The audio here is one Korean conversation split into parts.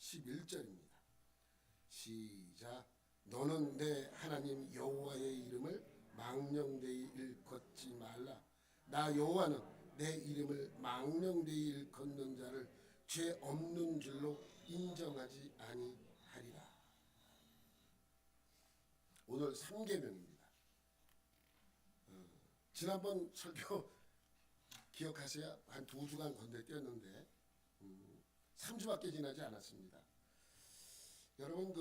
11절입니다. 시작. 너는 내 하나님 여호와의 이름을 망령되이 일컫지 말라. 나 여호와는 내 이름을 망령되이 일컫는 자를 죄 없는 줄로 인정하지 아니하리라. 오늘 3계명입니다. 지난번 설교 기억하세요? 한 2주간 건너뛰었는데 3주밖에 지나지 않았습니다. 여러분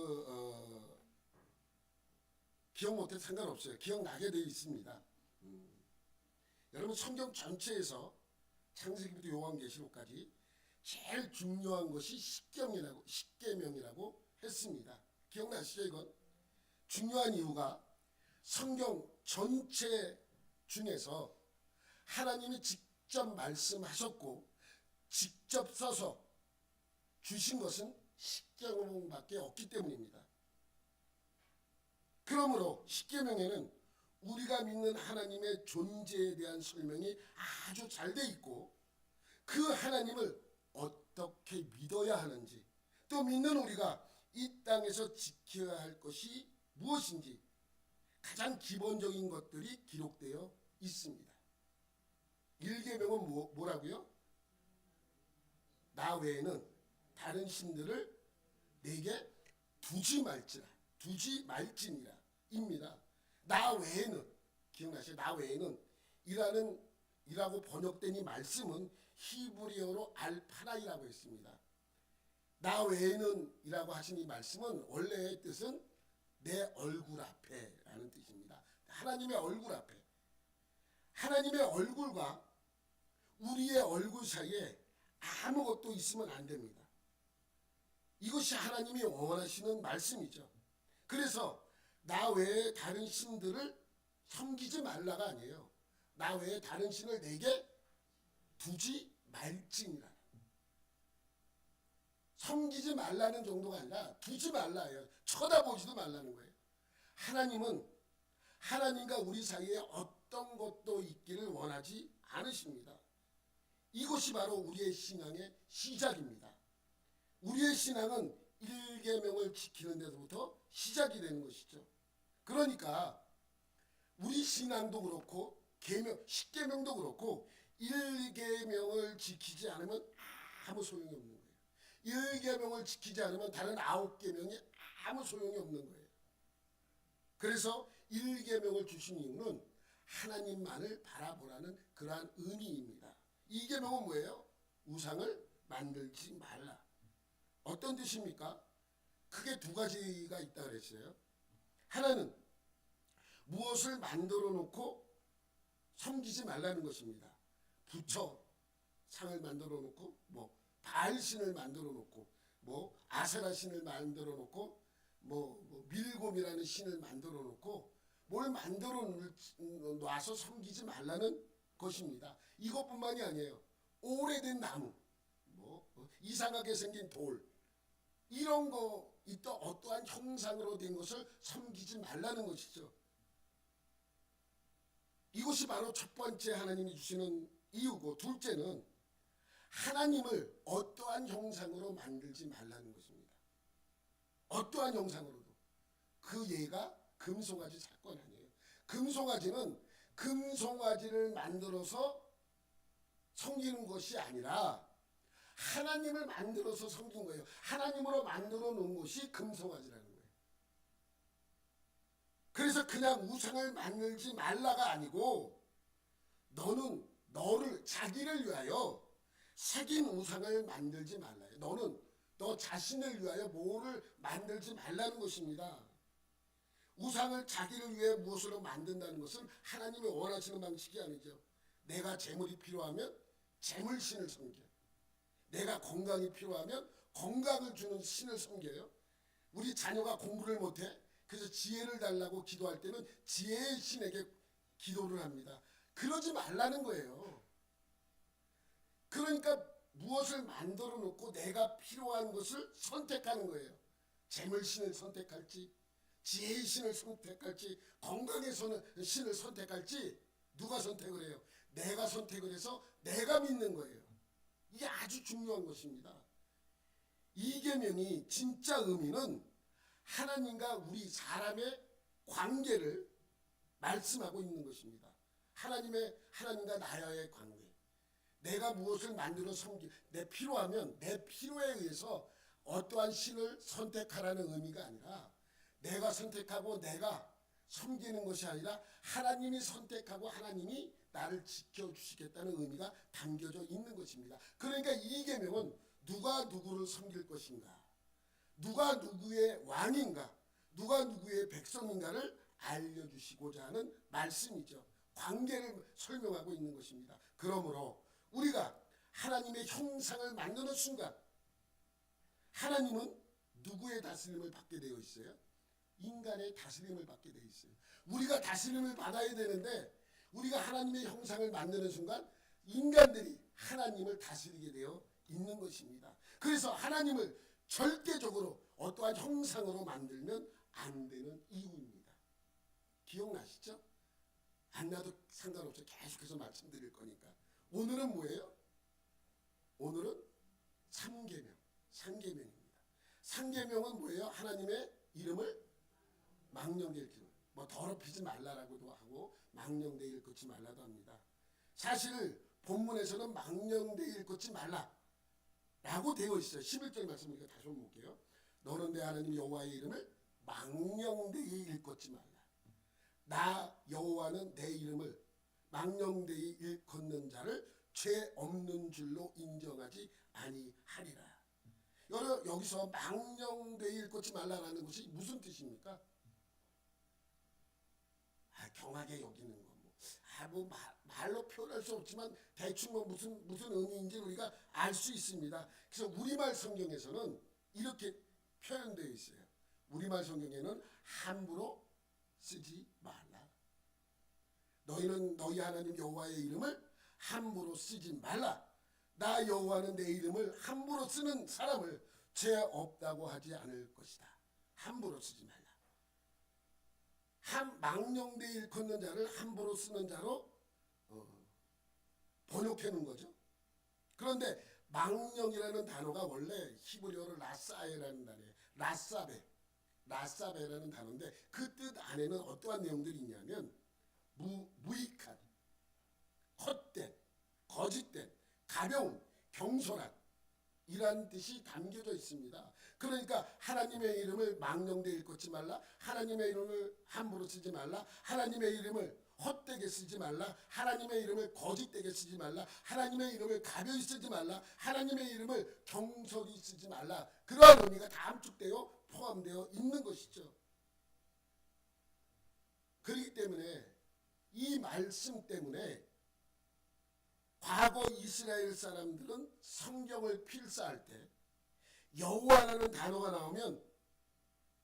기억 못해도 상관없어요. 기억나게 되어 있습니다. 여러분 성경 전체에서 창세기부터 요한계시록까지 제일 중요한 것이 십계명이라고 했습니다. 기억나시죠? 이건 중요한 이유가 성경 전체 중에서 하나님이 직접 말씀하셨고 직접 써서 주신 것은 십계명밖에 없기 때문입니다. 그러므로 십계명에는 우리가 믿는 하나님의 존재에 대한 설명이 아주 잘 돼 있고 그 하나님을 어떻게 믿어야 하는지 또 믿는 우리가 이 땅에서 지켜야 할 것이 무엇인지 가장 기본적인 것들이 기록되어 있습니다. 1계명은 뭐라고요? 나 외에는 다른 신들을 내게 두지 말지니라 입니다. 나 외에는 기억나시죠? 나 외에는 이라고 번역된 이 말씀은 히브리어로 알파나이라고 했습니다. 나 외에는 이라고 하신 이 말씀은 원래의 뜻은 내 얼굴 앞에 라는 뜻입니다. 하나님의 얼굴 앞에. 하나님의 얼굴과 우리의 얼굴 사이에 아무것도 있으면 안 됩니다. 이것이 하나님이 원하시는 말씀이죠. 그래서 나 외에 다른 신들을 섬기지 말라가 아니에요. 나 외에 다른 신을 내게 두지 말지니라. 섬기지 말라는 정도가 아니라 두지 말라예요. 쳐다보지도 말라는 거예요. 하나님은 하나님과 우리 사이에 어떤 것도 있기를 원하지 않으십니다. 이것이 바로 우리의 신앙의 시작입니다. 우리의 신앙은 1계명을 지키는 데서부터 시작이 되는 것이죠. 그러니까 우리 신앙도 그렇고 십계명도 그렇고 1계명을 지키지 않으면 아무 소용이 없는 거예요. 1계명을 지키지 않으면 다른 9계명이 아무 소용이 없는 거예요. 그래서 1계명을 주신 이유는 하나님만을 바라보라는 그러한 의미입니다. 2계명은 뭐예요? 우상을 만들지 말라. 어떤 뜻입니까? 크게 두 가지가 있다 그랬어요. 하나는 무엇을 만들어 놓고 섬기지 말라는 것입니다. 부처 상을 만들어 놓고 바알신을 만들어 놓고 아세라 신을 만들어 놓고 밀곰이라는 신을 만들어 놓고 뭘 만들어 놔서 섬기지 말라는 것입니다. 이것뿐만이 아니에요. 오래된 나무, 이상하게 생긴 돌, 이런 거 어떠한 형상으로 된 것을 섬기지 말라는 것이죠. 이것이 바로 첫 번째 하나님이 주시는 이유고, 둘째는 하나님을 어떠한 형상으로 만들지 말라는 것입니다. 어떠한 형상으로도. 그 예가 금송아지 사건 아니에요. 금송아지는 금송아지를 만들어서 섬기는 것이 아니라 하나님을 만들어서 섬긴 거예요. 하나님으로 만들어 놓은 것이 금송아지라는 거예요. 그래서 그냥 우상을 만들지 말라가 아니고 너는 자기를 위하여 새긴 우상을 만들지 말라요. 너는 너 자신을 위하여 뭐를 만들지 말라는 것입니다. 우상을 자기를 위해 무엇으로 만든다는 것은 하나님이 원하시는 방식이 아니죠. 내가 재물이 필요하면 재물신을 섬겨. 내가 건강이 필요하면 건강을 주는 신을 섬겨요. 우리 자녀가 공부를 못해. 그래서 지혜를 달라고 기도할 때는 지혜의 신에게 기도를 합니다. 그러지 말라는 거예요. 그러니까 무엇을 만들어 놓고 내가 필요한 것을 선택하는 거예요. 재물신을 선택할지 지혜의 신을 선택할지 건강의 신을 선택할지 누가 선택을 해요? 내가 선택을 해서 내가 믿는 거예요. 이게 아주 중요한 것입니다. 이 계명이 진짜 의미는 하나님과 우리 사람의 관계를 말씀하고 있는 것입니다. 하나님과 나와의 관계. 내가 무엇을 만들어 내 필요하면 내 필요에 의해서 어떠한 신을 선택하라는 의미가 아니라 내가 선택하고 내가 섬기는 것이 아니라 하나님이 선택하고 하나님이 나를 지켜주시겠다는 의미가 담겨져 있는 것입니다. 그러니까 이 계명은 누가 누구를 섬길 것인가, 누가 누구의 왕인가, 누가 누구의 백성인가를 알려주시고자 하는 말씀이죠. 관계를 설명하고 있는 것입니다. 그러므로 우리가 하나님의 형상을 만드는 순간 하나님은 누구의 다스림을 받게 되어 있어요? 인간의 다스림을 받게 되어 있어요. 우리가 다스림을 받아야 되는데 우리가 하나님의 형상을 만드는 순간 인간들이 하나님을 다스리게 되어 있는 것입니다. 그래서 하나님을 절대적으로 어떠한 형상으로 만들면 안 되는 이유입니다. 기억나시죠? 안 나도 상관없어. 계속해서 말씀드릴 거니까. 오늘은 뭐예요? 오늘은 상계명입니다. 상계명은 뭐예요? 하나님의 이름을 망령되이 일컫지, 더럽히지 말라라고도 하고 망령되이 일컫지 말라도 합니다. 사실 본문에서는 망령되이 일컫지 말라라고 되어 있어요. 11절 말씀 우리가 다시 한번 볼게요. 너는 내 하나님 여호와의 이름을 망령되이 일컫지 말라. 나 여호와는 내 이름을 망령되이 일컫는 자를 죄 없는 줄로 인정하지 아니하리라. 여기서 망령되이 일컫지 말라라는 것이 무슨 뜻입니까? 경하게 여기는 거, 말로 표현할 수 없지만 대충 무슨 의미인지 우리가 알 수 있습니다. 그래서 우리말 성경에서는 이렇게 표현되어 있어요. 우리말 성경에는 함부로 쓰지 말라. 너희는 너희 하나님 여호와의 이름을 함부로 쓰지 말라. 나 여호와는 내 이름을 함부로 쓰는 사람을 죄 없다고 하지 않을 것이다. 함부로 쓰지 말라. 망령되이 일컫는 자를 함부로 쓰는 자로 번역해 놓은 거죠. 그런데 망령이라는 단어가 원래 히브리어로 라사에라는 단어예요. 라사베라는 단어인데 그 뜻 안에는 어떠한 내용들이 있냐면 무익한, 헛된, 거짓된, 가벼운, 경솔한 이란 뜻이 담겨져 있습니다. 그러니까 하나님의 이름을 망령되이 일컫지 말라, 하나님의 이름을 함부로 쓰지 말라, 하나님의 이름을 헛되게 쓰지 말라, 하나님의 이름을 거짓되게 쓰지 말라, 하나님의 이름을 가벼이 쓰지 말라, 하나님의 이름을 경솔히 쓰지 말라. 그러한 의미가 다 함축되어 포함되어 있는 것이죠. 그렇기 때문에 이 말씀 때문에 과거 이스라엘 사람들은 성경을 필사할 때 여호와라는 단어가 나오면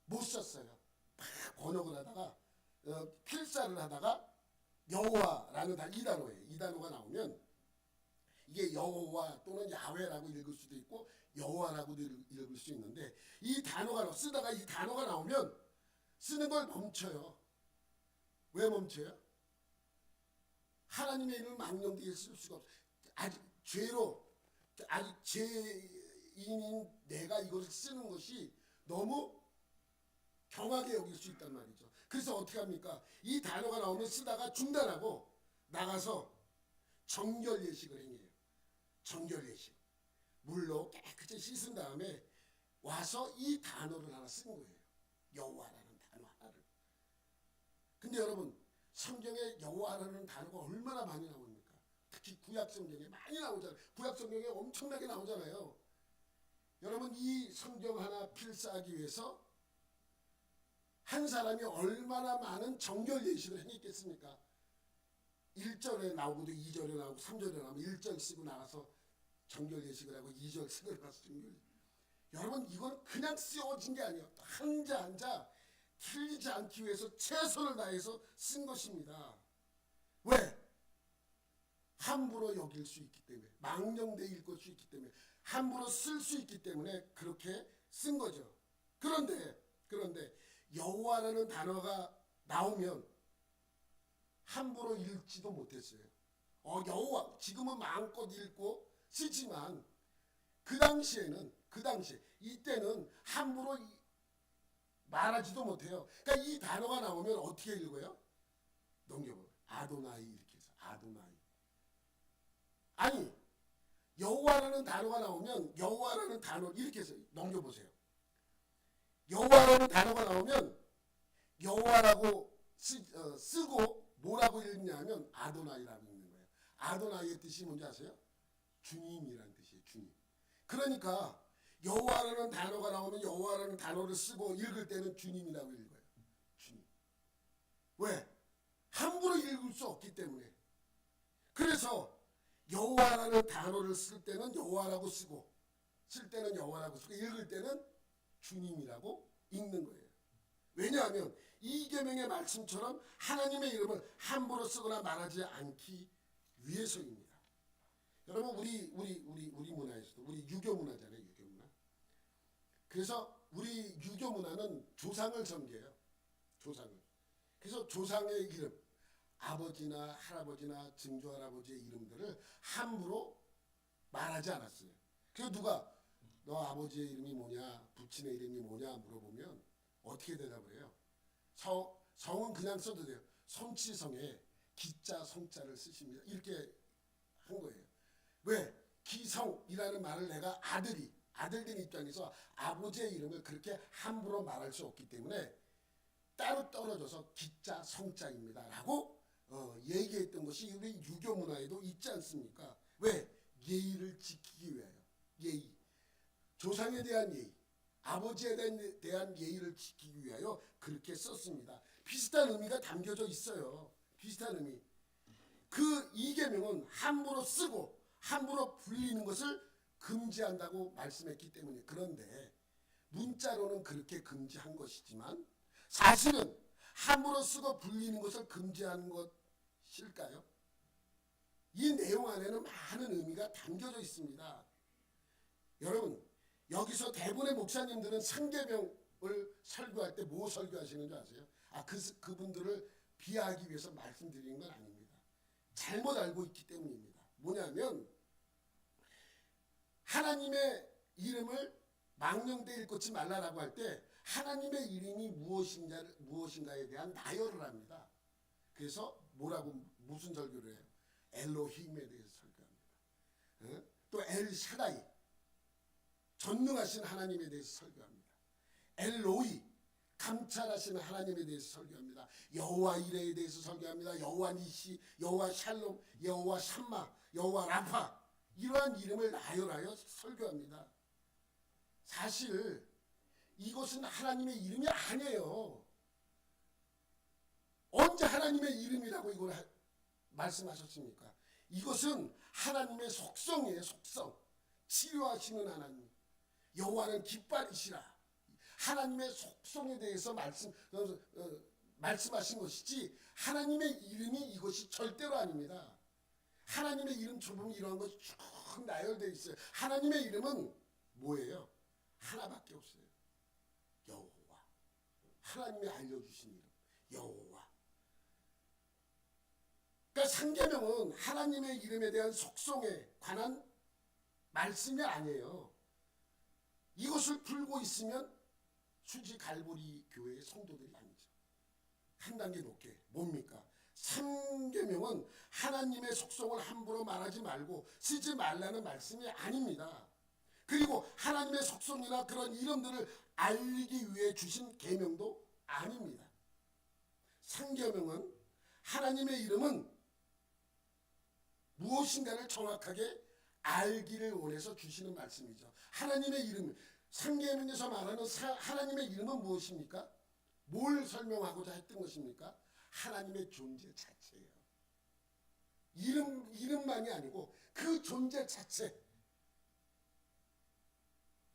못 썼어요. 막 번역을 하다가 필사를 하다가 여호와라는 이 단어예요. 이 단어가 나오면 이게 여호와 또는 야훼라고 읽을 수도 있고 여호와라고도 읽을 수 있는데 이 단어가 쓰다가 이 단어가 나오면 쓰는 걸 멈춰요. 왜 멈춰요? 하나님의 이름을 망령되이 쓸 수가 없어요. 아직 죄인인 내가 이것을 쓰는 것이 너무 경하게 여길 수 있단 말이죠. 그래서 어떻게 합니까? 이 단어가 나오면 쓰다가 중단하고 나가서 정결 예식을 행해요. 정결 예식. 물로 깨끗이 씻은 다음에 와서 이 단어를 하나 쓴 거예요. 여호와라는 단어 하나를. 근데 여러분 성경에 여호와라는 단어가 얼마나 많이 나옵니까? 특히 구약 성경에 많이 나오잖아요. 구약 성경에 엄청나게 나오잖아요. 여러분 이 성경 하나 필사하기 위해서 한 사람이 얼마나 많은 정결 예식을 행했겠습니까? 1절에 나오고도 2절에 나오고 3절에 나오면 1절 쓰고 나가서 정결 예식을 하고 2절 쓰고 나가서 정결. 여러분 이건 그냥 쓰여진 게 아니에요. 한자 한자 틀리지 않기 위해서 최선을 다해서 쓴 것입니다. 왜? 함부로 여길 수 있기 때문에, 망령되이 읽을 수 있기 때문에, 함부로 쓸 수 있기 때문에 그렇게 쓴 거죠. 그런데 여호와라는 단어가 나오면 함부로 읽지도 못했어요. 여호와 지금은 마음껏 읽고 쓰지만 그 당시에 이때는 함부로 말하지도 못해요. 그러니까 이 단어가 나오면 어떻게 읽어요? 넘겨봐. 아도나이 이렇게 해서 아도나이. 아니 여호와라는 단어가 나오면 여호와라는 단어 이렇게 해서 넘겨보세요. 여호와라는 단어가 나오면 여호와라고 쓰고 뭐라고 읽냐면 아도나이라고 읽는 거예요. 아도나이의 뜻이 뭔지 아세요? 주님이라는 뜻이에요. 주님. 그러니까 여호와라는 단어가 나오면 여호와라는 단어를 쓰고 읽을 때는 주님이라고 읽어요. 주님. 왜? 함부로 읽을 수 없기 때문에. 그래서 여호와라는 단어를 쓸 때는 여호와라고 쓰고 쓸 때는 여호와라고 쓰고 읽을 때는 주님이라고 읽는 거예요. 왜냐하면 이 계명의 말씀처럼 하나님의 이름을 함부로 쓰거나 말하지 않기 위해서입니다. 여러분 우리 문화에서도 우리 유교 문화잖아요. 유교 문화. 그래서 우리 유교 문화는 조상을 섬겨요. 조상을. 그래서 조상의 이름 아버지나 할아버지나 증조할아버지의 이름들을 함부로 말하지 않았어요. 그래서 누가 너 아버지의 이름이 뭐냐 부친의 이름이 뭐냐 물어보면 어떻게 대답을 해요? 성은 그냥 써도 돼요. 손치성에 기자 성자를 쓰십니다. 이렇게 한 거예요. 왜? 기성이라는 말을 내가 아들된 입장에서 아버지의 이름을 그렇게 함부로 말할 수 없기 때문에 따로 떨어져서 기자 성자입니다 라고 얘기했던 것이 우리 유교 문화에도 있지 않습니까? 왜? 예의를 지키기 위하여. 예의. 조상에 대한 예의. 아버지에 대한 예의를 지키기 위하여 그렇게 썼습니다. 비슷한 의미가 담겨져 있어요. 비슷한 의미. 이 계명은 함부로 쓰고 함부로 불리는 것을 금지한다고 말씀했기 때문에. 그런데 문자로는 그렇게 금지한 것이지만 사실은 함부로 쓰고 불리는 것을 금지하는 것일까요? 이 내용 안에는 많은 의미가 담겨져 있습니다. 여러분 여기서 대부분의 목사님들은 상계명을 설교할 때 뭐 설교하시는 줄 아세요? 그분들을 비하하기 위해서 말씀드리는 건 아닙니다. 잘못 알고 있기 때문입니다. 뭐냐면 하나님의 이름을 망령되이 일컫지 말라라고 할 때 하나님의 이름이 무엇인가에 대한 나열을 합니다. 그래서 무슨 설교를 해요? 엘로힘에 대해서 설교합니다. 또 엘샤다이 전능하신 하나님에 대해서 설교합니다. 엘로이 감찰하시는 하나님에 대해서 설교합니다. 여호와 이레에 대해서 설교합니다. 여호와 니시, 여호와 샬롬, 여호와 샴마, 여호와 라파 이러한 이름을 나열하여 설교합니다. 사실 이것은 하나님의 이름이 아니에요. 언제 하나님의 이름이라고 이걸 말씀하셨습니까? 이것은 하나님의 속성이에요. 속성. 치료하시는 하나님. 여호와는 깃발이시라. 하나님의 속성에 대해서 말씀하신 것이지 하나님의 이름이 이것이 절대로 아닙니다. 하나님의 이름 좁으면 이러한 것이 쭉 나열되어 있어요. 하나님의 이름은 뭐예요? 하나밖에 없어요. 여호와. 하나님이 알려주신 이름. 여호와. 그러니까 상계명은 하나님의 이름에 대한 속성에 관한 말씀이 아니에요. 이것을 풀고 있으면 수지 갈보리 교회의 성도들이 아니죠. 한 단계 높게. 뭡니까? 상계명은 하나님의 속성을 함부로 말하지 말고 쓰지 말라는 말씀이 아닙니다. 그리고 하나님의 속성이나 그런 이름들을 알리기 위해 주신 계명도 아닙니다. 상계명은 하나님의 이름은 무엇인가를 정확하게 알기를 원해서 주시는 말씀이죠. 하나님의 이름, 상계명에서 말하는 하나님의 이름은 무엇입니까? 뭘 설명하고자 했던 것입니까? 하나님의 존재 자체예요. 이름만이 아니고 그 존재 자체.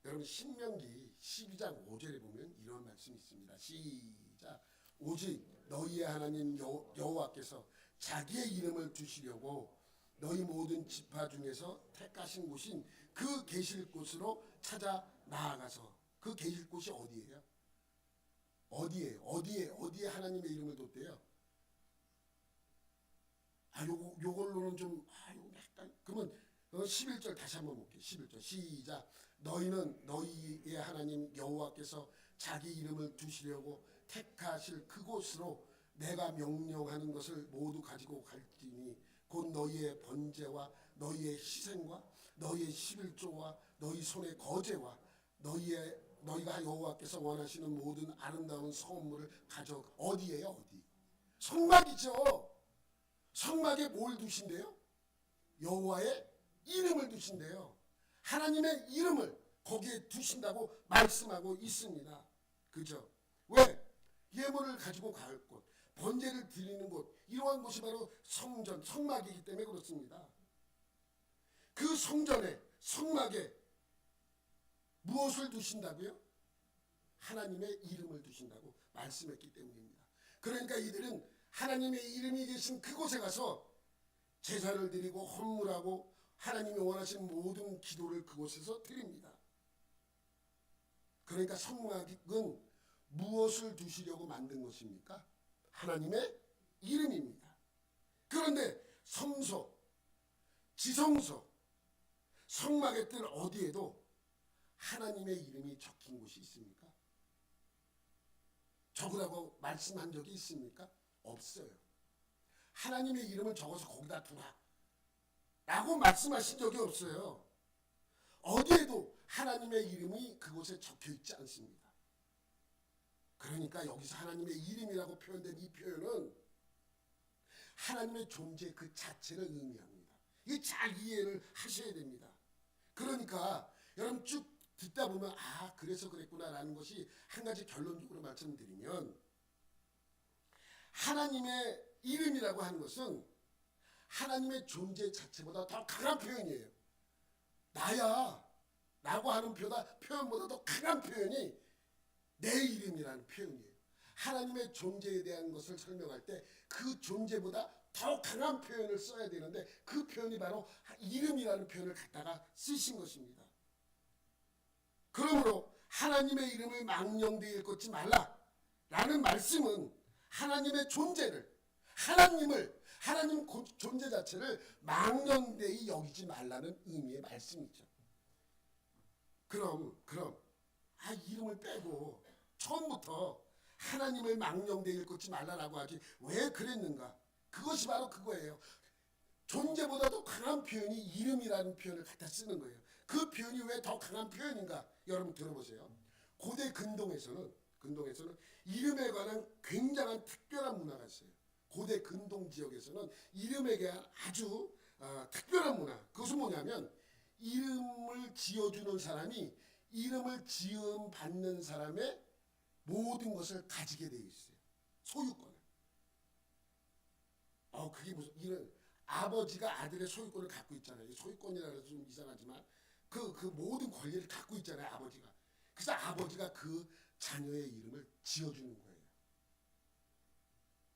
여러분 신명기 12장 5절에 보면 이런 말씀이 있습니다. 시작. 오직 너희의 하나님 여호와께서 자기의 이름을 두시려고 너희 모든 지파 중에서 택하신 곳인 그 계실 곳으로 찾아 나아가서. 그 계실 곳이 어디예요? 어디에 하나님의 이름을 뒀대요? 요걸로는 좀, 요거 약간, 그러면 11절 다시 한번 볼게요. 11절 시작. 너희는 너희의 하나님 여호와께서 자기 이름을 두시려고 택하실 그곳으로 내가 명령하는 것을 모두 가지고 갈지니 곧 너희의 번제와 너희의 희생과 너희의 11조와 너희 손의 거제와 너희가 여호와께서 원하시는 모든 아름다운 성물을 가져. 어디에요? 어디? 성막이죠. 성막에 뭘 두신대요? 여호와의 이름을 두신대요. 하나님의 이름을 거기에 두신다고 말씀하고 있습니다. 그죠? 왜? 예물을 가지고 갈 곳, 번제를 드리는 곳, 이러한 곳이 바로 성전, 성막이기 때문에 그렇습니다. 그 성전에, 성막에 무엇을 두신다고요? 하나님의 이름을 두신다고 말씀했기 때문입니다. 그러니까 이들은 하나님의 이름이 계신 그곳에 가서 제사를 드리고 헌물하고 하나님이 원하시는 모든 기도를 그곳에서 드립니다. 그러니까 성막은 무엇을 두시려고 만든 것입니까? 하나님의 이름입니다. 그런데 성소, 지성소, 성막의 뜰 어디에도 하나님의 이름이 적힌 곳이 있습니까? 적으라고 말씀한 적이 있습니까? 없어요. 하나님의 이름을 적어서 거기다 두라 라고 말씀하신 적이 없어요. 어디에도 하나님의 이름이 그곳에 적혀 있지 않습니다. 그러니까 여기서 하나님의 이름이라고 표현된 이 표현은 하나님의 존재 그 자체를 의미합니다. 이게 잘 이해를 하셔야 됩니다. 그러니까 여러분 쭉 듣다 보면 아 그래서 그랬구나라는 것이 한 가지 결론적으로 말씀드리면, 하나님의 이름이라고 하는 것은 하나님의 존재 자체보다 더 강한 표현이에요. 나야 라고 하는 표현보다 더 강한 표현이 내 이름이라는 표현이에요. 하나님의 존재에 대한 것을 설명할 때 그 존재보다 더 강한 표현을 써야 되는데 그 표현이 바로 이름이라는 표현을 갖다가 쓰신 것입니다. 그러므로 하나님의 이름을 망령되이 일컫지 말라 라는 말씀은 하나님의 존재를, 하나님 존재 자체를 망령되이 여기지 말라는 의미의 말씀이죠. 그럼 이름을 빼고 처음부터 하나님을 망령되이 일컫지 말라라고 하지 왜 그랬는가? 그것이 바로 그거예요. 존재보다 더 강한 표현이 이름이라는 표현을 갖다 쓰는 거예요. 그 표현이 왜 더 강한 표현인가? 여러분 들어보세요. 고대 근동에서는 이름에 관한 굉장한 특별한 문화가 있어요. 고대 근동 지역에서는 이름에 대한 아주 특별한 문화. 그것은 뭐냐면 이름을 지어주는 사람이 이름을 지음 받는 사람의 모든 것을 가지게 되어 있어요. 소유권을. 그게 무슨 이런 아버지가 아들의 소유권을 갖고 있잖아요. 소유권이라 해서 좀 이상하지만 그 모든 권리를 갖고 있잖아요. 아버지가. 그래서 아버지가 그 자녀의 이름을 지어주는 거예요.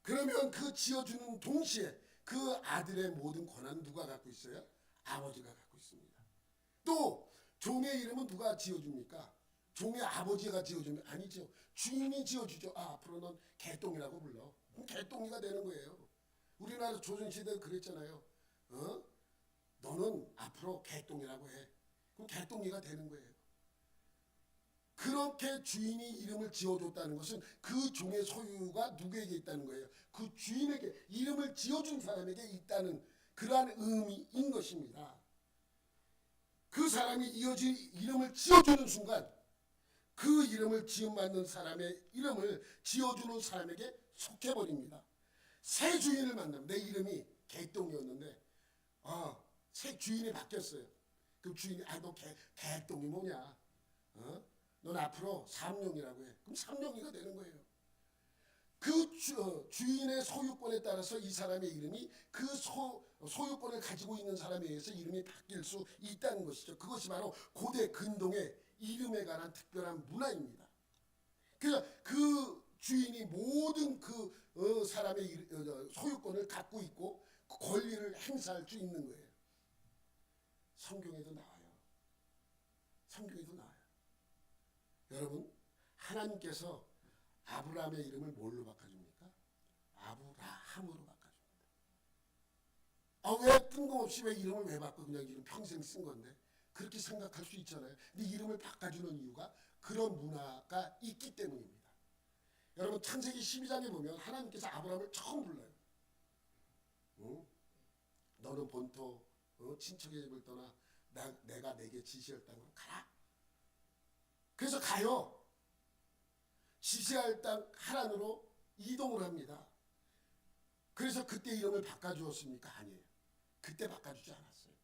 그러면 그 지어주는 동시에 그 아들의 모든 권한은 누가 갖고 있어요? 아버지가 갖고 있습니다. 또 종의 이름은 누가 지어줍니까? 종의 아버지가 지어주면 아니죠. 주인이 지어주죠. 앞으로 넌 개똥이라고 불러. 그럼 개똥이가 되는 거예요. 우리나라 조선시대에 그랬잖아요. 너는 앞으로 개똥이라고 해. 그럼 개똥이가 되는 거예요. 그렇게 주인이 이름을 지어줬다는 것은 그 종의 소유가 누구에게 있다는 거예요? 그 주인에게, 이름을 지어준 사람에게 있다는 그러한 의미인 것입니다. 그 사람이 이름을 지어주는 순간 그 이름을 지음받는 사람의 이름을 지어주는 사람에게 속해버립니다. 새 주인을 만나면, 내 이름이 개똥이었는데 새 주인이 바뀌었어요. 그 주인이 너 개똥이 뭐냐? 넌 앞으로 삼룡이라고 해. 그럼 삼룡이가 되는 거예요. 그 주인의 소유권에 따라서 이 사람의 이름이 그 소유권을 가지고 있는 사람에 의해서 이름이 바뀔 수 있다는 것이죠. 그것이 바로 고대 근동의 이름에 관한 특별한 문화입니다. 그래서 그 주인이 모든 그 사람의 소유권을 갖고 있고 그 권리를 행사할 수 있는 거예요. 성경에도 나와요. 여러분, 하나님께서 아브라함의 이름을 뭘로 바꿔줍니까? 아브라함으로 바꿔줍니다. 왜 뜬금없이 왜 이름을 왜 바꿔? 그냥 이름 평생 쓴 건데. 그렇게 생각할 수 있잖아요. 근데 이름을 바꿔주는 이유가 그런 문화가 있기 때문입니다. 여러분 창세기 12장에 보면 하나님께서 아브라함을 처음 불러요. 응? 너는 본토 친척의 집을 떠나 내가 내게 지시할 땅으로 가라. 그래서 가요. 지시할 땅 하란으로 이동을 합니다. 그래서 그때 이름을 바꿔주었습니까? 아니에요. 그때 바꿔주지 않았어요.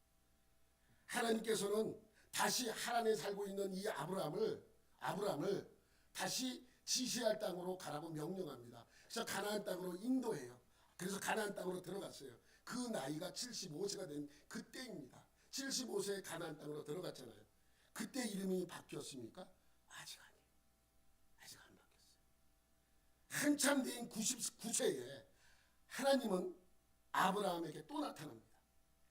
하나님께서는 다시 하란에 살고 있는 이 아브라함을 다시 지시할 땅으로 가라고 명령합니다. 그래서 가나안 땅으로 인도해요. 그래서 가나안 땅으로 들어갔어요. 그 나이가 75세가 된 그때입니다. 75세에 가나안 땅으로 들어갔잖아요. 그때 이름이 바뀌었습니까? 아직 아니에요. 아직 안 바뀌었어요. 한참 뒤인 99세에 하나님은 아브라함에게 또 나타납니다.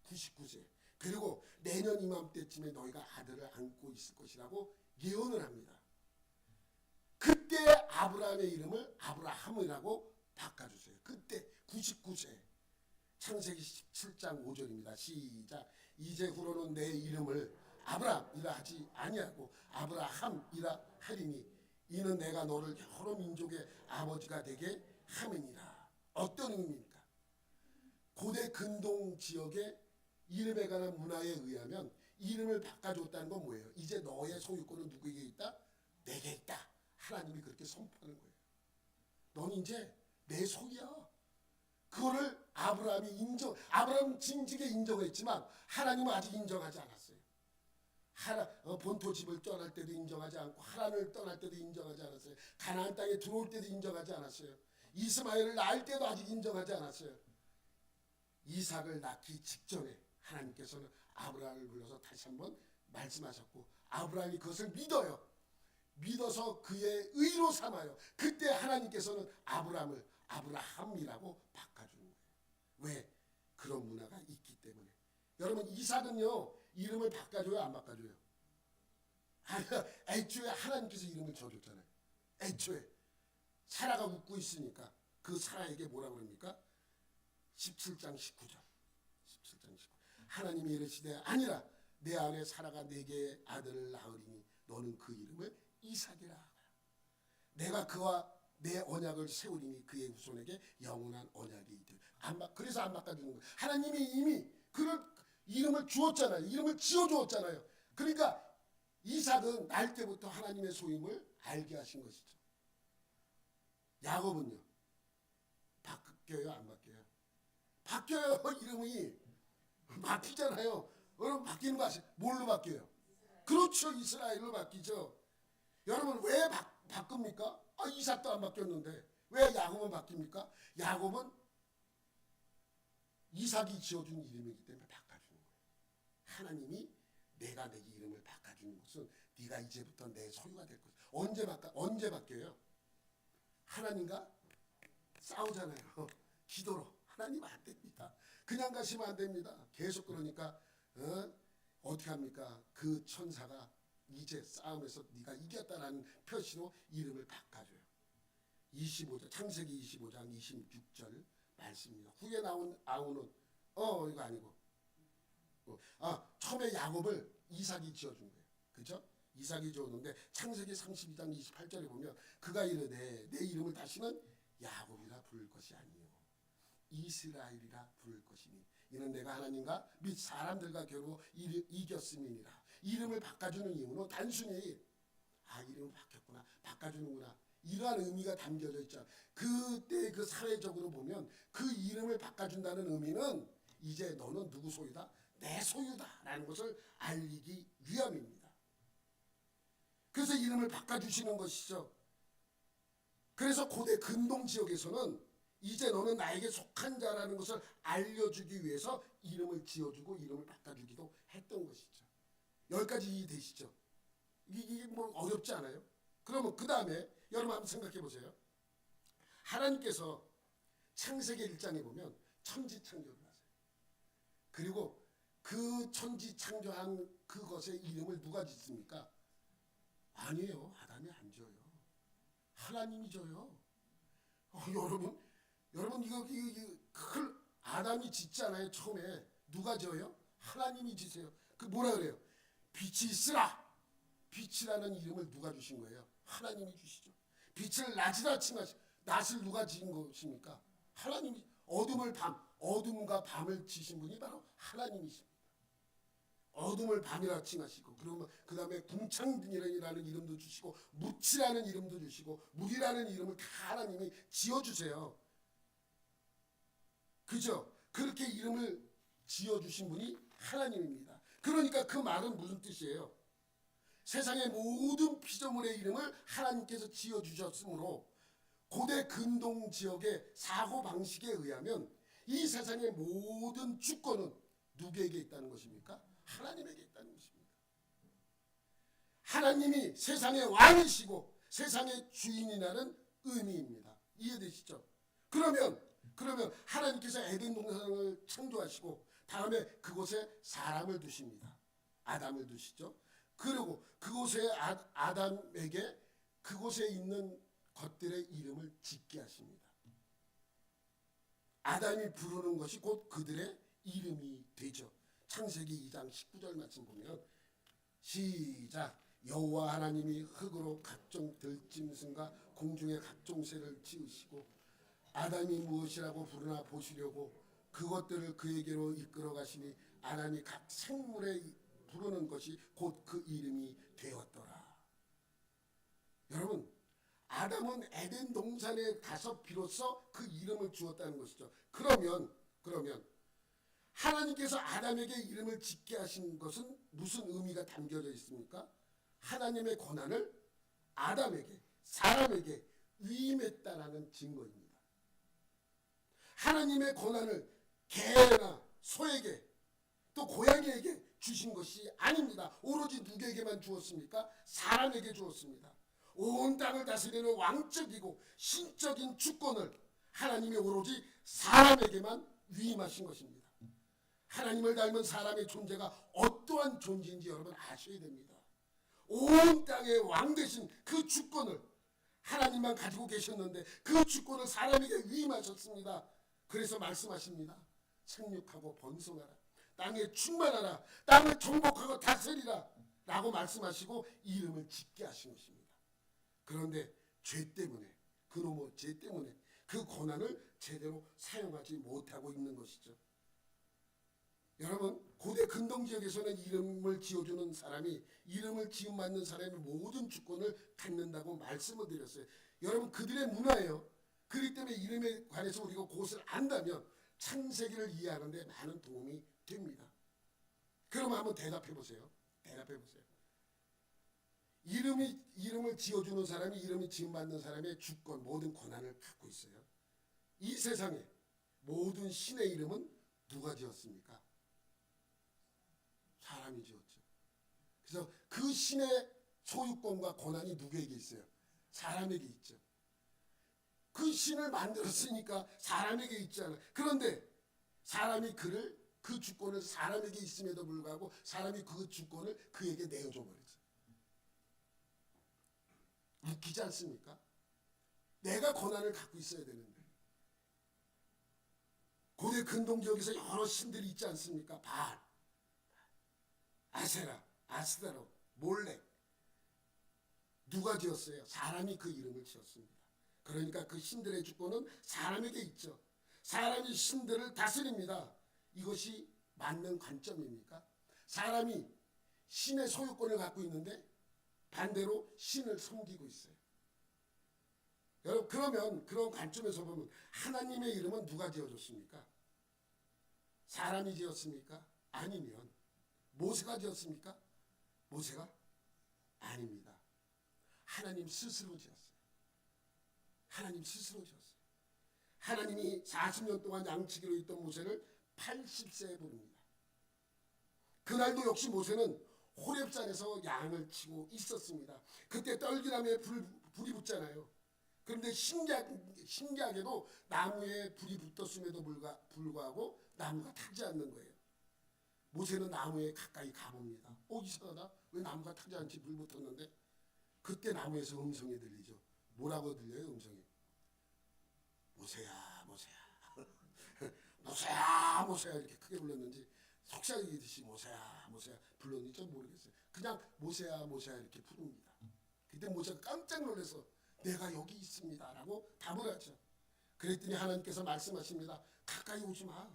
99세. 그리고 내년 이맘때쯤에 너희가 아들을 안고 있을 것이라고 예언을 합니다. 그때 아브라함의 이름을 아브라함이라고 바꿔주세요. 그때 99세. 창세기 17장 5절입니다. 시작. 이제후로는 내 이름을 아브라함이라 하지 아니하고 아브라함이라 하리니 이는 내가 너를 여러 민족의 아버지가 되게 함이니라. 어떤 의미입니까? 고대 근동 지역의 이름에 관한 문화에 의하면 이름을 바꿔줬다는 건 뭐예요? 이제 너의 소유권은 누구에게 있다? 내게 있다. 하나님이 그렇게 선포하는 거예요. 넌 이제 내 소유야. 그거를 아브라함 진즉에 인정했지만 하나님은 아직 인정하지 않았어요. 본토 집을 떠날 때도 인정하지 않고 하란을 떠날 때도 인정하지 않았어요. 가나안 땅에 들어올 때도 인정하지 않았어요. 이스마엘을 낳을 때도 아직 인정하지 않았어요. 이삭을 낳기 직전에 하나님께서는 아브라함을 불러서 다시 한번 말씀하셨고 아브라함이 그것을 믿어요. 믿어서 그의 의로 삼아요. 그때 하나님께서는 아브라함을 아브라함이라고 바꿔주는 거예요. 왜? 그런 문화가 있기 때문에. 여러분 이삭은요 이름을 바꿔줘요 안 바꿔줘요? 애초에 하나님께서 이름을 줘줬잖아요. 애초에 사라가 웃고 있으니까 그 사라에게 뭐라고 그럽니까? 17장 19절. 17장 19. 하나님이 이르시되 아니라 내 아내 사라가 내게 아들을 낳으리니 너는 그 이름을 이삭이라 하라. 내가 그와 내 언약을 세우리니 그의 후손에게 영원한 언약이 있들. 그래서 안 바꿔주는 거예요. 하나님이 이미 그를 이름을 주었잖아요. 이름을 지어주었잖아요. 그러니까 이삭은 날 때부터 하나님의 소임을 알게 하신 것이죠. 야곱은요 바뀌어요 안 바뀌어요? 바뀌어요. 이름이 바뀌잖아요. 여러분 바뀌는 거 아세요? 뭘로 바뀌어요? 그렇죠. 이스라엘로 바뀌죠. 여러분 왜 바꿉니까? 이삭도 안 바뀌었는데 왜 야곱은 바뀝니까? 야곱은 이삭이 지어준 이름이기 때문에 바꿔주는 거예요. 하나님이 내가 내 이름을 바꿔주는 것은 네가 이제부터 내 소유가 될 것이야. 언제 바뀌어요? 하나님과 싸우잖아요. 기도로. 하나님 안 됩니다. 그냥 가시면 안 됩니다. 계속 그러니까 어떻게 합니까? 그 천사가 이제 싸움에서 네가 이겼다라는 표시로 이름을 바꿔줘요. 25절 창세기 25장 26절 말씀입니다. 후에 나온 아우는 이거 아니고 처음에 야곱을 이삭이 지어준 거예요. 그렇죠? 이삭이 지었는데 창세기 32장 28절에 보면 그가 이르되 내 이름을 다시는 야곱이라 부를 것이 아니요 이스라엘이라 부를 것이니 이는 내가 하나님과 및 사람들과 겨루 이겼음이니라. 이름을 바꿔주는 이유는 단순히 이름을 바뀌었구나 바꿔주는구나 이러한 의미가 담겨져 있죠. 그때 그 사회적으로 보면 그 이름을 바꿔준다는 의미는 이제 너는 누구 소유다? 내 소유다라는 것을 알리기 위함입니다. 그래서 이름을 바꿔주시는 것이죠. 그래서 고대 근동 지역에서는 이제 너는 나에게 속한 자라는 것을 알려주기 위해서 이름을 지어주고 이름을 바꿔주기도 했던 것이죠. 여기까지 이해되시죠? 이게 뭐 어렵지 않아요? 그러면 그 다음에 여러분 한번 생각해 보세요. 하나님께서 창세기 1장에 보면 천지창조를 하세요. 그리고 그 천지창조한 그것의 이름을 누가 짓습니까? 아니에요. 아담이 안 지어요. 하나님이 져요. 여러분 이거 아담이 짓잖아요. 처음에 누가 져요? 하나님이 지세요. 그 뭐라 그래요? 빛이 있으라. 빛이라는 이름을 누가 주신 거예요? 하나님이 주시죠. 빛을 낮이라 칭하시. 낮을 누가 지은 것입니까? 하나님이. 어둠과 밤을 지신 분이 바로 하나님이십니다. 어둠을 밤이라 칭하시고, 그러면 그 다음에 궁창이라는 이름도 주시고, 묻이라는 이름도 주시고, 물이라는 이름을 다 하나님이 지어주세요. 그죠? 그렇게 이름을 지어주신 분이 하나님입니다. 그러니까 그 말은 무슨 뜻이에요? 세상의 모든 피조물의 이름을 하나님께서 지어주셨으므로 고대 근동 지역의 사고방식에 의하면 이 세상의 모든 주권은 누구에게 있다는 것입니까? 하나님에게 있다는 것입니다. 하나님이 세상의 왕이시고 세상의 주인이라는 의미입니다. 이해되시죠? 그러면 하나님께서 에덴 동산을 창조하시고 다음에 그곳에 사람을 두십니다. 아담을 두시죠. 그리고 그곳에 아담에게 그곳에 있는 것들의 이름을 짓게 하십니다. 아담이 부르는 것이 곧 그들의 이름이 되죠. 창세기 2장 19절 말씀 보면 시작. 여호와 하나님이 흙으로 각종 들짐승과 공중의 각종 새를 지으시고 아담이 무엇이라고 부르나 보시려고 그것들을 그에게로 이끌어 가시니 아담이 각 생물에 부르는 것이 곧 그 이름이 되었더라. 여러분, 아담은 에덴 동산에 가서 비로소 그 이름을 주었다는 것이죠. 그러면 하나님께서 아담에게 이름을 짓게 하신 것은 무슨 의미가 담겨져 있습니까? 하나님의 권한을 아담에게, 사람에게 위임했다라는 증거입니다. 하나님의 권한을 개나 소에게 또 고양이에게 주신 것이 아닙니다. 오로지 누구에게만 주었습니까? 사람에게 주었습니다. 온 땅을 다스리는 왕적이고 신적인 주권을 하나님이 오로지 사람에게만 위임하신 것입니다. 하나님을 닮은 사람의 존재가 어떠한 존재인지 여러분 아셔야 됩니다. 온 땅의 왕 되신 그 주권을 하나님만 가지고 계셨는데 그 주권을 사람에게 위임하셨습니다. 그래서 말씀하십니다. 생육하고 번성하라. 땅에 충만하라. 땅을 정복하고 다스리라. 라고 말씀하시고 이름을 짓게 하신 것입니다. 그런데 죄 때문에, 그놈의 죄 때문에 그 권한을 제대로 사용하지 못하고 있는 것이죠. 여러분, 고대 근동지역에서는 이름을 지어주는 사람이, 이름을 지음받는 사람이 모든 주권을 갖는다고 말씀을 드렸어요. 여러분, 그들의 문화예요. 그렇기 때문에 이름에 관해서 우리가 그것을 안다면 창세기를 이해하는 데 많은 도움이 됩니다. 그럼 한번 대답해 보세요. 이름을 지어주는 사람이, 이름이 지음받는 사람의 주권, 모든 권한을 갖고 있어요. 이 세상에 모든 신의 이름은 누가 지었습니까? 사람이 지었죠. 그래서 그 신의 소유권과 권한이 누구에게 있어요? 사람에게 있죠. 그 신을 만들었으니까 사람에게 있잖아요. 그런데 사람이 그 주권을 사람에게 있음에도 불구하고 사람이 그 주권을 그에게 내어줘 버리죠. 웃기지 않습니까? 내가 권한을 갖고 있어야 되는데. 고대 근동지역에서 여러 신들이 있지 않습니까? 바알, 아세라, 아스다로, 몰렉. 누가 지었어요? 사람이 그 이름을 지었습니다. 그러니까 그 신들의 주권은 사람에게 있죠. 사람이 신들을 다스립니다. 이것이 맞는 관점입니까? 사람이 신의 소유권을 갖고 있는데 반대로 신을 섬기고 있어요. 여러분, 그러면 그런 관점에서 보면 하나님의 이름은 누가 지어줬습니까? 사람이 지었습니까? 아니면 모세가 지었습니까? 모세가 아닙니다. 하나님 스스로 지었어요. 하나님 스스로 지었어요. 하나님이 40년 동안 양치기로 있던 모세를 80세에 부릅니다. 그날도 역시 모세는 호렙산에서 양을 치고 있었습니다. 그때 떨기나무에 불이 붙잖아요. 그런데 신기하게도 나무에 불이 붙었음에도 불구하고 나무가 타지 않는 거예요. 모세는 나무에 가까이 가봅니다. 이상하다. 왜 나무가 타지 않지? 불 붙었는데. 그때 나무에서 음성이 들리죠. 뭐라고 들려요? 음성이. 모세야 모세야 모세야 모세야 이렇게 크게 불렀는지 속삭이듯이 모세야 모세야 불렀는지 모르겠어요. 그냥 모세야 모세야 이렇게 부릅니다. 그때 모세가 깜짝 놀라서 내가 여기 있습니다 라고 답을 하죠. 그랬더니 하나님께서 말씀하십니다. 가까이 오지 마.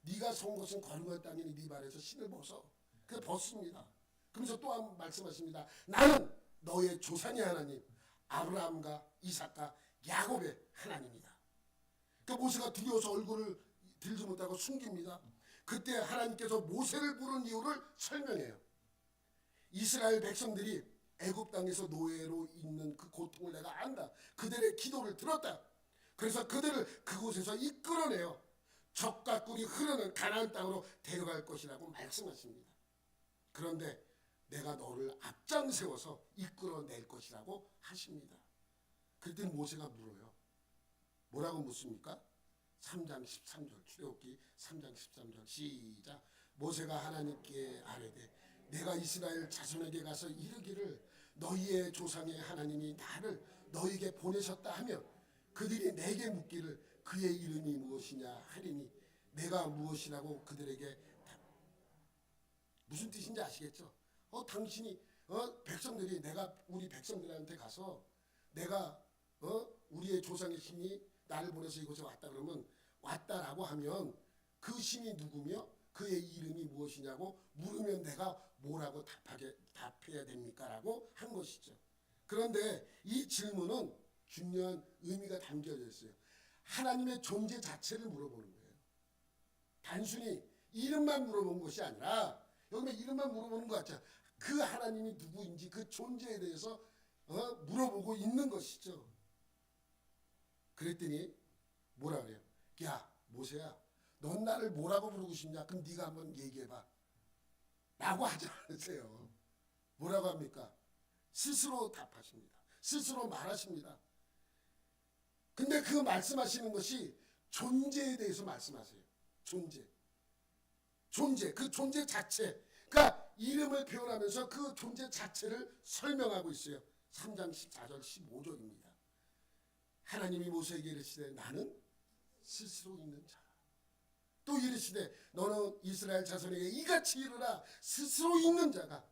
네가 선 곳은 거룩한 땅이니 네 발에서 신을 벗어. 그래서 벗습니다. 그러면서 또한 말씀하십니다. 나는 너의 조상의 하나님 아브라함과 이삭과 야곱의 하나님이다. 그 모세가 두려워서 얼굴을 들지 못하고 숨깁니다. 그때 하나님께서 모세를 부른 이유를 설명해요. 이스라엘 백성들이 애굽 땅에서 노예로 있는 그 고통을 내가 안다. 그들의 기도를 들었다. 그래서 그들을 그곳에서 이끌어내어 젖과 꿀이 흐르는 가나안 땅으로 데려갈 것이라고 말씀하십니다. 그런데 내가 너를 앞장 세워서 이끌어낼 것이라고 하십니다. 그때 모세가 물어요. 뭐라고 묻습니까? 3장 13절 출애굽기 3장 13절 시작. 모세가 하나님께 아뢰되 내가 이스라엘 자손에게 가서 이르기를 너희의 조상의 하나님이 나를 너희에게 보내셨다 하며 그들이 내게 묻기를 그의 이름이 무엇이냐 하리니 내가 무엇이라고 그들에게 무슨 뜻인지 아시겠죠? 당신이 백성들이 내가 우리 백성들한테 가서 내가 우리의 조상의 신이 나를 보내서 이곳에 왔다 그러면 왔다라고 하면 그 신이 누구며 그의 이름이 무엇이냐고 물으면 내가 뭐라고 답해야 됩니까? 라고 한 것이죠. 그런데 이 질문은 중요한 의미가 담겨져 있어요. 하나님의 존재 자체를 물어보는 거예요. 단순히 이름만 물어본 것이 아니라 여기 이름만 물어보는 것 같죠. 그 하나님이 누구인지 그 존재에 대해서 물어보고 있는 것이죠. 그랬더니 뭐라 그래요? 야 모세야 넌 나를 뭐라고 부르고 싶냐? 그럼 네가 한번 얘기해봐 라고 하지 않으세요. 뭐라고 합니까? 스스로 답하십니다. 스스로 말하십니다. 근데 그 말씀하시는 것이 존재에 대해서 말씀하세요. 존재, 그 존재 자체. 그러니까 이름을 표현하면서 그 존재 자체를 설명하고 있어요. 3장 14절 15절입니다. 하나님이 모세에게 이르시되 나는 스스로 있는 자라. 또 이르시되 너는 이스라엘 자손에게 이같이 이르라. 스스로 있는 자가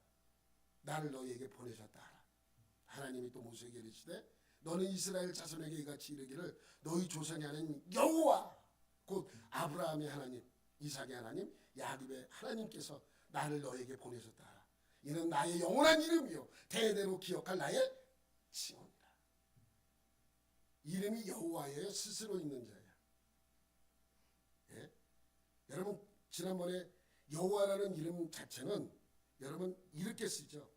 나를 너희에게 보내셨다 하라. 하나님이 또 모세에게 이르시되 너는 이스라엘 자손에게 이같이 이르기를 너희 조상의 하나님 여호와 곧 아브라함의 하나님 이삭의 하나님 야곱의 하나님께서 나를 너에게 보내셨다 하라. 이는 나의 영원한 이름이요 대대로 기억할 나의 칭호니라. 이름이 여호와예요. 스스로 있는 자야. 예? 여러분 지난번에 여호와라는 이름 자체는 여러분 이렇게 쓰죠.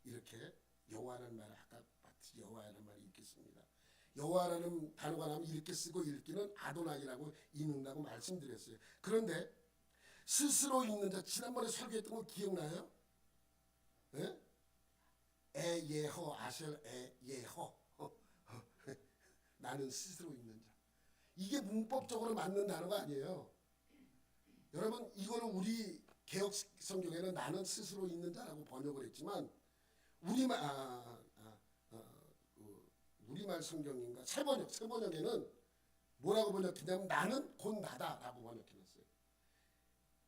이렇게 여호와라는 말을 아까 봤지. 여호와라는 말이 이렇게 씁니다. 여호와라는 단어가 나오면 이렇게 쓰고 읽기는 아도나이라고 읽는다고 말씀드렸어요. 그런데 스스로 읽는 자 지난번에 설교했던 거 기억나요? 예? 에예허 아셀 에예허 나는 스스로 있는 자. 이게 문법적으로 맞는 단어가 아니에요. 여러분 이거는 우리 개역 성경에는 나는 스스로 있는 자라고 번역을 했지만 우리말 성경인가 새번역에는 뭐라고 번역했냐면 나는 곧 나다라고 번역해놨어요.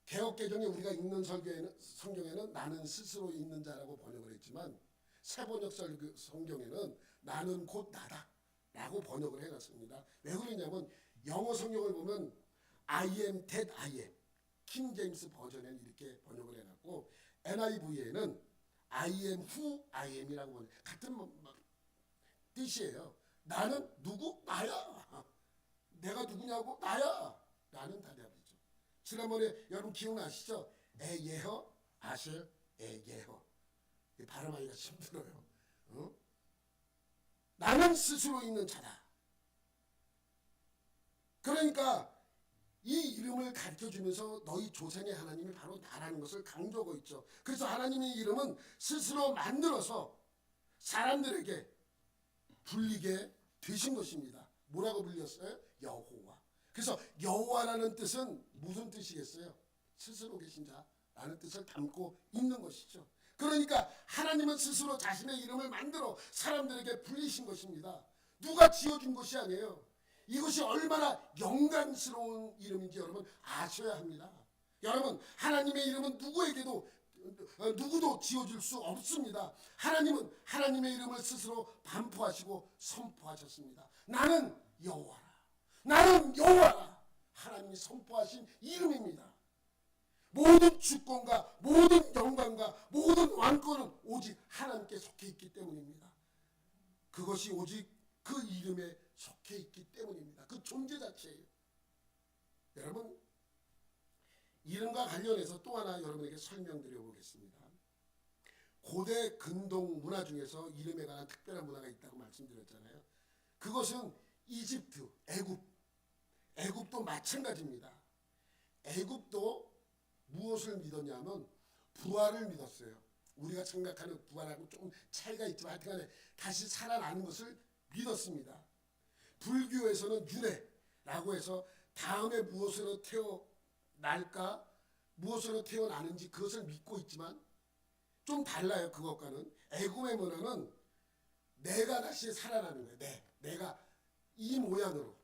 개역개정에 우리가 읽는 성경에는 나는 스스로 있는 자라고 번역을 했지만 새번역 성경에는 나는 곧 나다라고 번역을 해놨습니다. 왜 그러냐면 영어 성경을 보면 I am that I am 킹 제임스 버전에는 이렇게 번역을 해놨고 NIV에는 I am who I am이라고 번역 같은 뜻이에요. 나는 누구? 나야. 내가 누구냐고? 나야. 나는 답이죠. 지난번에 여러분 기억나시죠? 에예허 아셀 에예허 발음하기가 힘들어요. 나는 스스로 있는 자다. 그러니까 이 이름을 가르쳐주면서 너희 조상의 하나님이 바로 나라는 것을 강조하고 있죠. 그래서 하나님의 이름은 스스로 만들어서 사람들에게 불리게 되신 것입니다. 뭐라고 불렸어요? 여호와. 그래서 여호와라는 뜻은 무슨 뜻이겠어요? 스스로 계신 자라는 뜻을 담고 있는 것이죠. 그러니까 하나님은 스스로 자신의 이름을 만들어 사람들에게 불리신 것입니다. 누가 지어준 것이 아니에요. 이것이 얼마나 영광스러운 이름인지 여러분 아셔야 합니다. 여러분, 하나님의 이름은 누구도 지어줄 수 없습니다. 하나님은 하나님의 이름을 스스로 반포하시고 선포하셨습니다. 나는 여호와라. 나는 여호와라. 하나님이 선포하신 이름입니다. 모든 주권과 모든 영광과 모든 왕권은 오직 하나님께 속해 있기 때문입니다. 그것이 오직 그 이름에 속해 있기 때문입니다. 그 존재 자체예요. 여러분, 이름과 관련해서 또 하나 여러분에게 설명드려 보겠습니다. 고대 근동 문화 중에서 이름에 관한 특별한 문화가 있다고 말씀드렸잖아요. 그것은 이집트, 애굽도 마찬가지입니다. 애굽도 무엇을 믿었냐면 부활을 믿었어요. 우리가 생각하는 부활하고 조금 차이가 있지만 하여튼간에 다시 살아나는 것을 믿었습니다. 불교에서는 유래라고 해서 다음에 무엇으로 태어날까, 무엇으로 태어나는지 그것을 믿고 있지만 좀 달라요. 그것과는. 애굽의 문화는 내가 다시 살아나는 거예요. 내가 이 모양으로,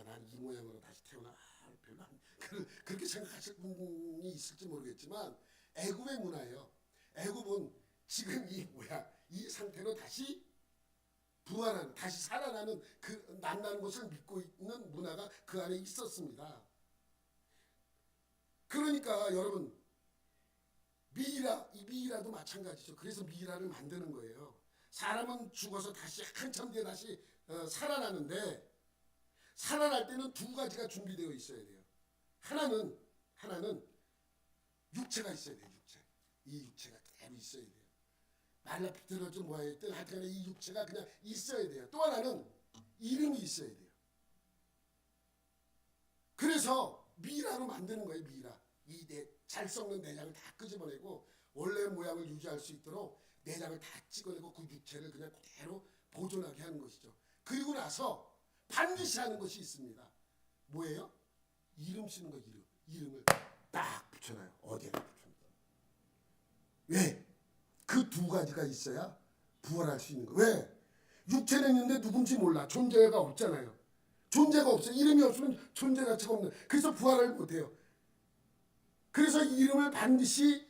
난 이 모양으로 다시 태어나, 별로 안, 그렇게 생각하실 분이 있을지 모르겠지만 애굽의 문화예요. 애굽은 지금 이 모양, 이 상태로 다시 부활하는, 다시 살아나는 그 난다는 것을 믿고 있는 문화가 그 안에 있었습니다. 그러니까 여러분, 이 미이라도 마찬가지죠. 그래서 미이라를 만드는 거예요. 사람은 죽어서 다시 한참 뒤에 다시 살아나는데, 살아날 때는 두 가지가 준비되어 있어야 돼요. 하나는 육체가 있어야 돼요. 이 육체가 그대로 있어야 돼요. 말라 비틀어져 뭐하였든 하여튼 이 육체가 그냥 있어야 돼요. 또 하나는 이름이 있어야 돼요. 그래서 미이라로 만드는 거예요. 미이라. 잘 썩는 내장을 다 끄집어내고 원래 모양을 유지할 수 있도록 내장을 다 찍어내고 그 육체를 그냥 그대로 보존하게 하는 것이죠. 그리고 나서 반드시 하는 것이 있습니다. 뭐예요? 이름 쓰는 거. 이름을 딱 붙여놔요. 어디에다 붙여놔요. 왜? 그 두 가지가 있어야 부활할 수 있는 거예요. 왜? 육체는 있는데 누군지 몰라. 존재가 없잖아요. 존재가 없어요. 이름이 없으면 존재 자체가 없는. 그래서 부활을 못해요. 그래서 이름을 반드시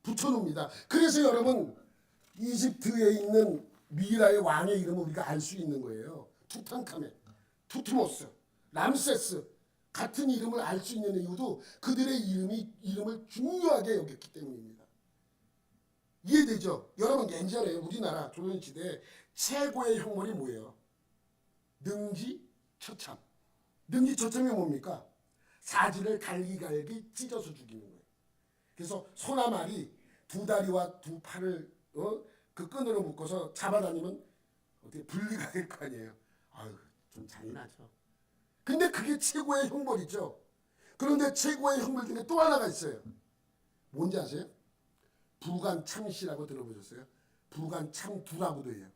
붙여놓습니다. 그래서 여러분, 이집트에 있는 미라의 왕의 이름을 우리가 알 수 있는 거예요. 투탕카멘, 투트모스, 람세스 같은 이름을 알 수 있는 이유도 그들의 이름을 중요하게 여겼기 때문입니다. 이해되죠? 여러분, 예전에 우리나라 조선시대 최고의 형벌이 뭐예요? 능지처참. 능지처참이 뭡니까? 사지를 갈기갈기 찢어서 죽이는 거예요. 그래서 소나 말이 두 다리와 두 팔을 그 끈으로 묶어서 잡아다니면 어떻게 분리가 될 거 아니에요. 아유, 좀 잔인하죠. 근데 그게 최고의 형벌이죠. 그런데 최고의 형벌 중에 또 하나가 있어요. 뭔지 아세요? 부간참시라고 들어보셨어요? 부간참두라고도 해요.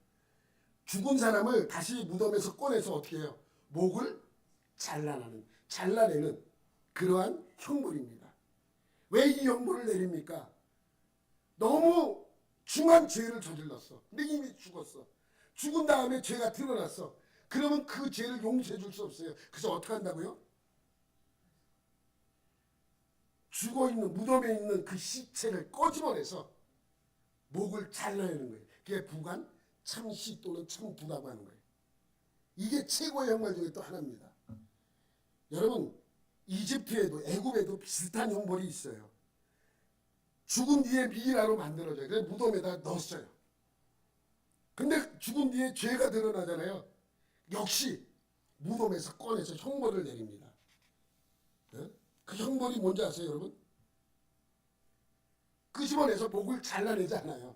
죽은 사람을 다시 무덤에서 꺼내서 어떻게 해요? 목을 잘라내는 그러한 형벌입니다. 왜 이 형벌을 내립니까? 너무 중한 죄를 저질렀어. 근데 이미 죽었어. 죽은 다음에 죄가 드러났어. 그러면 그 죄를 용서해 줄 수 없어요. 그래서 어떻게 한다고요? 죽어있는 무덤에 있는 그 시체를 꺼집어내서 목을 잘라내는 거예요. 그게 부관 참시 또는 참두라고 하는 거예요. 이게 최고의 형벌 중에 또 하나입니다. 여러분, 이집트에도 애굽에도 비슷한 형벌이 있어요. 죽은 뒤에 미이라로 만들어져요. 그래서 무덤에다 넣었어요. 근데 죽은 뒤에 죄가 드러나잖아요. 역시 무덤에서 꺼내서 형벌을 내립니다. 그 형벌이 뭔지 아세요, 여러분? 끄집어내서 목을 잘라내지 않아요.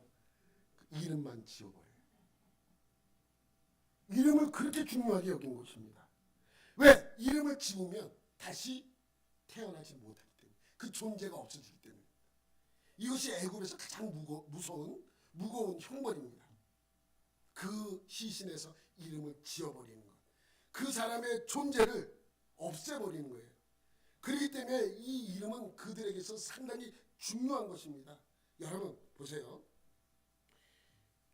이름만 지워버려요. 이름을 그렇게 중요하게 여긴 것입니다. 왜? 이름을 지우면 다시 태어나지 못하기 때문에, 그 존재가 없어지기 때문에. 이것이 애굽에서 가장 무거운 형벌입니다. 그 시신에서 이름을 지워버리는 것. 그 사람의 존재를 없애버리는 거예요. 그렇기 때문에 이 이름은 그들에게서 상당히 중요한 것입니다. 여러분 보세요.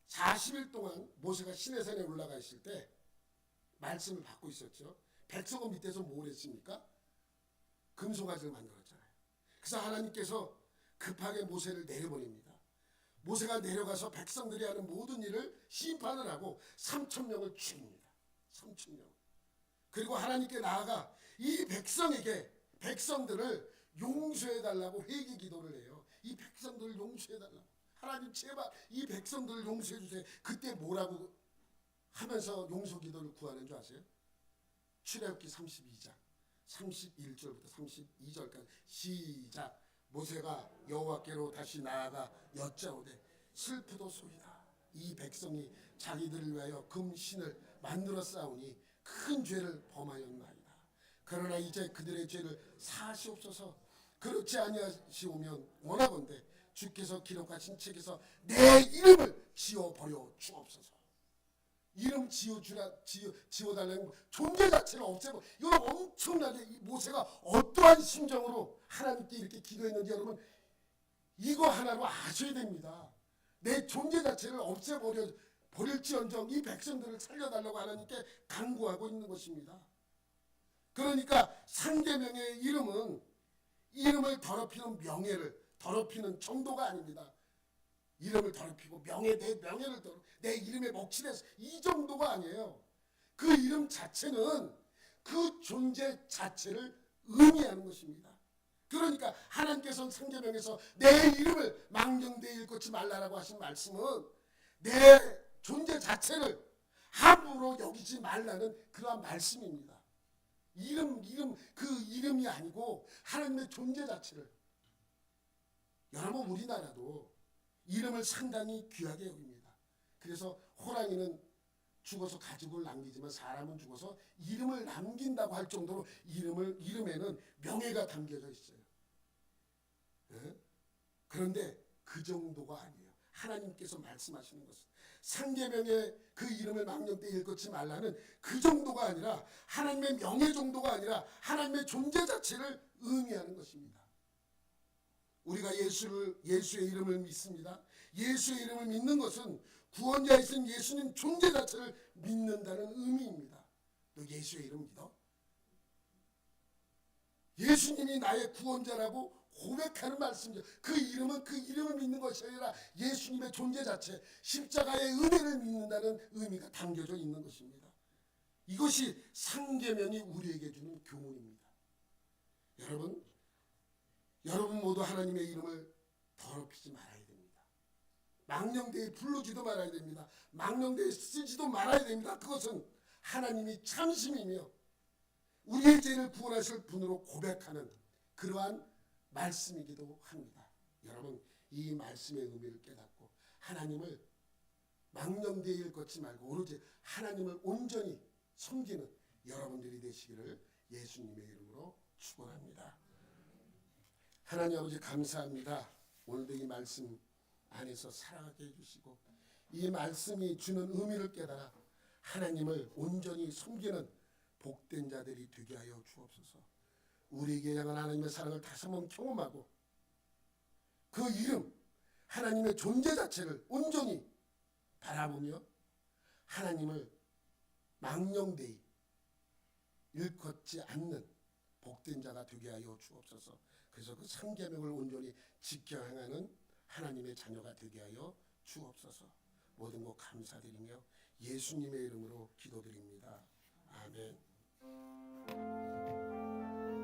40일 동안 모세가 시내산에 올라가 있을 때 말씀을 받고 있었죠. 백성은 밑에서 뭘 했습니까? 금송아지를 만들었잖아요. 그래서 하나님께서 급하게 모세를 내려보냅니다. 모세가 내려가서 백성들이 하는 모든 일을 심판을 하고 3,000명을 죽입니다. 3,000명. 그리고 하나님께 나아가 이 백성들을 용서해달라고 회개 기도를 해요. 이 백성들을 용서해달라고. 하나님 제발 이 백성들을 용서해주세요. 그때 뭐라고 하면서 용서 기도를 구하는 줄 아세요? 출애굽기 32장 31절부터 32절까지 시작. 모세가 여호와께로 다시 나아가 여짜오되 슬프도소이다. 이 백성이 자기들을 위하여 금신을 만들어 싸우니 큰 죄를 범하였나이다. 그러나 이제 그들의 죄를 사하시옵소서. 그렇지 아니하시오면 원하건대 주께서 기록하신 책에서 내 이름을 지워버려 주옵소서. 이름 지워달라는 존재 자체를 없애버. 이건 엄청나게 모세가 어떠한 심정으로 하나님께 이렇게 기도했는지 여러분 이거 하나로 아셔야 됩니다. 내 존재 자체를 없애버릴지언정 이 백성들을 살려달라고 하나님께 간구하고 있는 것입니다. 그러니까 상계명의 이름을 더럽히는 명예를 더럽히는 정도가 아닙니다. 이름을 더럽히고 내 명예를 내 이름에 먹칠해서 이 정도가 아니에요. 그 이름 자체는 그 존재 자체를 의미하는 것입니다. 그러니까 하나님께서는 상계명에서 내 이름을 망령되이 일컫지 말라라고 하신 말씀은 내 존재 자체를 함부로 여기지 말라는 그러한 말씀입니다. 그 이름이 아니고 하나님의 존재 자체를. 여러분 우리나라도 이름을 상당히 귀하게 여깁니다. 그래서 호랑이는 죽어서 가죽을 남기지만 사람은 죽어서 이름을 남긴다고 할 정도로 이름에는 명예가 담겨져 있어요. 네? 그런데 그 정도가 아니에요. 하나님께서 말씀하시는 것은 상계명의 그 이름을 망령되이 일컫지 말라는 그 정도가 아니라 하나님의 명예 정도가 아니라 하나님의 존재 자체를 의미하는 것입니다. 우리가 예수의 이름을 믿습니다. 예수의 이름을 믿는 것은 구원자이신 예수님 존재 자체를 믿는다는 의미입니다. 너 예수의 이름 믿어? 예수님이 나의 구원자라고 고백하는 말씀이죠. 그 이름을 믿는 것이 아니라 예수님의 존재 자체, 십자가의 은혜를 믿는다는 의미가 담겨져 있는 것입니다. 이것이 상계명이 우리에게 주는 교훈입니다. 여러분 모두 하나님의 이름을 더럽히지 말아야 됩니다. 망령되이 부르지도 말아야 됩니다. 망령되이 쓰지도 말아야 됩니다. 그것은 하나님이 참심이며 우리의 죄를 구원하실 분으로 고백하는 그러한 말씀이기도 합니다. 여러분 이 말씀의 의미를 깨닫고 하나님을 망령되이 일컫지 말고 오로지 하나님을 온전히 섬기는 여러분들이 되시기를 예수님의 이름으로 축원합니다. 하나님 아버지 감사합니다. 오늘도 이 말씀 안에서 살아가게 해주시고 이 말씀이 주는 의미를 깨달아 하나님을 온전히 섬기는 복된 자들이 되게 하여 주옵소서. 우리에게 향한 하나님의 사랑을 다시 한번 경험하고 그 이름 하나님의 존재 자체를 온전히 바라보며 하나님을 망령되이 일컫지 않는 복된 자가 되게 하여 주옵소서. 그래서 그 상계명을 온전히 지켜 행하는 하나님의 자녀가 되게 하여 주옵소서. 모든 것 감사드리며 예수님의 이름으로 기도드립니다. 아멘.